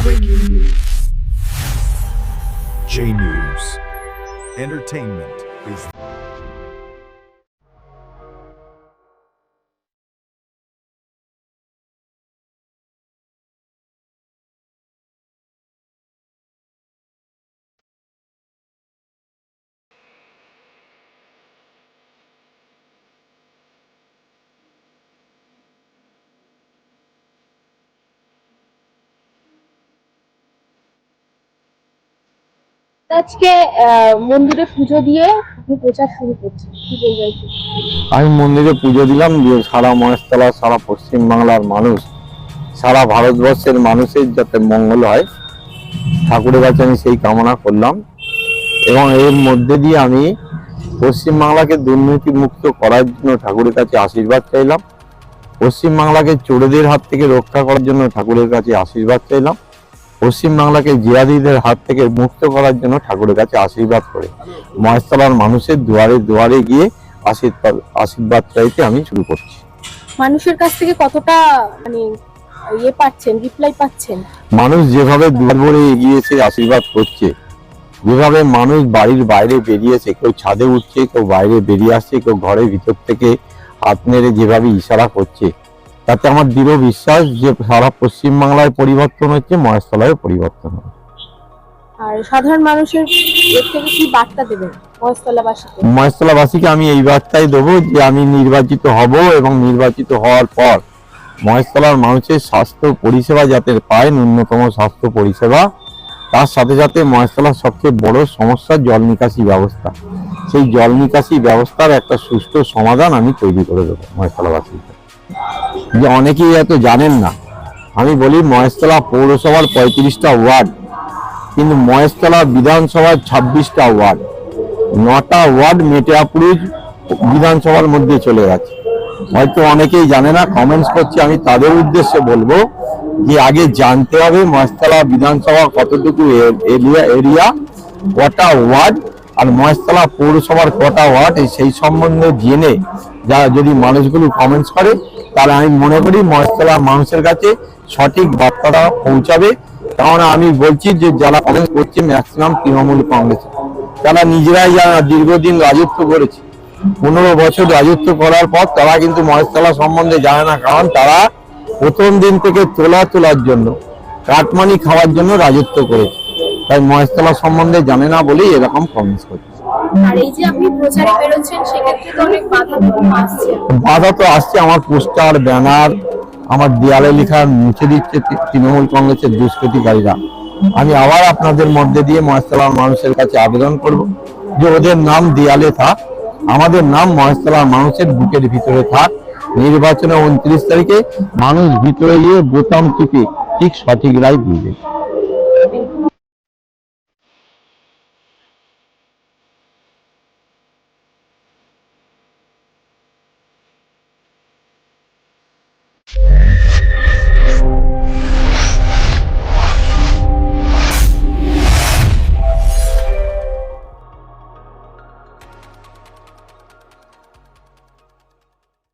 Breaking news. J News. Entertainment is আজকে মন্দিরে পুজো দিয়ে আপনি প্রচার শুরু করছেন, কি বলবেন? আমি মন্দিরে পুজো দিলাম, দিয়ে সারা মহেশতলা, সারা পশ্চিম বাংলার মানুষ, সারা ভারতবর্ষের মানুষের যাতে মঙ্গল হয় ঠাকুরের কাছে আমি সেই কামনা করলাম। এবং এর মধ্যে দিয়ে আমি পশ্চিমবাংলাকে দুর্নীতি মুক্ত করার জন্য ঠাকুরের কাছে আশীর্বাদ চাইলাম। পশ্চিমবাংলাকে চোরেদের হাত থেকে রক্ষা করার জন্য ঠাকুরের কাছে আশীর্বাদ চাইলাম। পশ্চিমবাংলাকে জিহাদিদের হাত থেকে মুক্ত করার জন্য ঠাকুরের কাছে আশীর্বাদ করে মহেশতলার মানুষের দুয়ারে দুয়ারে গিয়ে আশীর্বাদ চাইতে আমি শুরু করছি। মানুষের কাছ থেকে কতটা পাচ্ছেন, রিপ্লাই পাচ্ছেন? মানুষ যেভাবে দুয়ার ভরে এগিয়েছে আশীর্বাদ করছে, যেভাবে মানুষ বাড়ির বাইরে বেরিয়েছে, কেউ ছাদে উঠছে, কেউ বাইরে বেরিয়ে আসছে, কেউ ঘরের ভিতর থেকে হাত নেড়ে যেভাবে ইশারা করছে, তাতে আমার দৃঢ় বিশ্বাস যে সারা পশ্চিমবাংলায় পরিবর্তন হচ্ছে, মহেশতলায় পরিবর্তন হবে। আর সাধারণ মানুষের এর থেকে কি বার্তা দেবেন মহেশতলাবাসীকে? মহেশতলাবাসীকে আমি এই বার্তাই দেবো যে আমি নির্বাচিত হব এবং নির্বাচিত হওয়ার পর মহেশতলার মানুষের স্বাস্থ্য পরিষেবা যাতে পায়, ন্যূনতম স্বাস্থ্য পরিষেবা, তার সাথে সাথে মহেশতলার সবচেয়ে বড় সমস্যা জল নিকাশি ব্যবস্থা, সেই জল নিকাশি ব্যবস্থার একটা সুষ্ঠু সমাধান আমি তৈরি করে দেবো মহেশতলাবাসীকে। যে অনেকেই এত জানেন না, আমি বলি মহেশতলা পৌরসভার 35টা ওয়ার্ড, কিন্তু মহেশতলা বিধানসভার 26টা ওয়ার্ড, 9টা ওয়ার্ড মেটিয়াপুরুষ বিধানসভার মধ্যে চলে গেছে। হয়তো অনেকেই জানে না, কমেন্টস করছে, আমি তাদের উদ্দেশ্যে বলবো যে আগে জানতে হবে মহেশতলা বিধানসভা কতটুকু এরিয়া, কটা ওয়ার্ড, আর মহেশতলা পৌরসভার কটা ওয়ার্ড, সেই সম্বন্ধে জেনে যারা যদি মানুষগুলো কমেন্টস করে, তাহলে আমি মনে করি মহেশতলা মানুষের কাছে সঠিক বার্তাটা পৌঁছাবে। কারণ আমি বলছি যে যারা কমেন্টস করছে ম্যাক্সিমাম তৃণমূল কংগ্রেস, তারা নিজেরাই যারা দীর্ঘদিন রাজত্ব করেছে, 15 বছর রাজত্ব করার পর তারা কিন্তু মহেশতলা সম্বন্ধে জানে না। কারণ তারা প্রথম দিন থেকে তোলার জন্য, কাটমানি খাওয়ার জন্য রাজত্ব করেছে, তাই মহেশতলা সম্বন্ধে জানে না বলেই এরকম কমেন্টস করছে। আর এই যে আপনি প্রচারে বেরোচ্ছেন, সেক্ষেত্রে তো অনেক বাধা তো আসছে। আমার পোস্টার, ব্যানার, আমার দেয়ালে লেখা মুছে দিচ্ছে তৃণমূল কংগ্রেসের দুষ্কৃতিকারীরা। আমি আবার আপনাদের মধ্যে দিয়ে মহেশতলার মানুষের কাছে আবেদন করব যে ওদের নাম দেয়ালে থাক, আমাদের নাম মহেশতলার মানুষের বুকের ভিতরে থাক। নির্বাচনে 29 তারিখে মানুষ ভিতরে গিয়ে বোতাম টিপে ঠিক সঠিক রায় দিবে।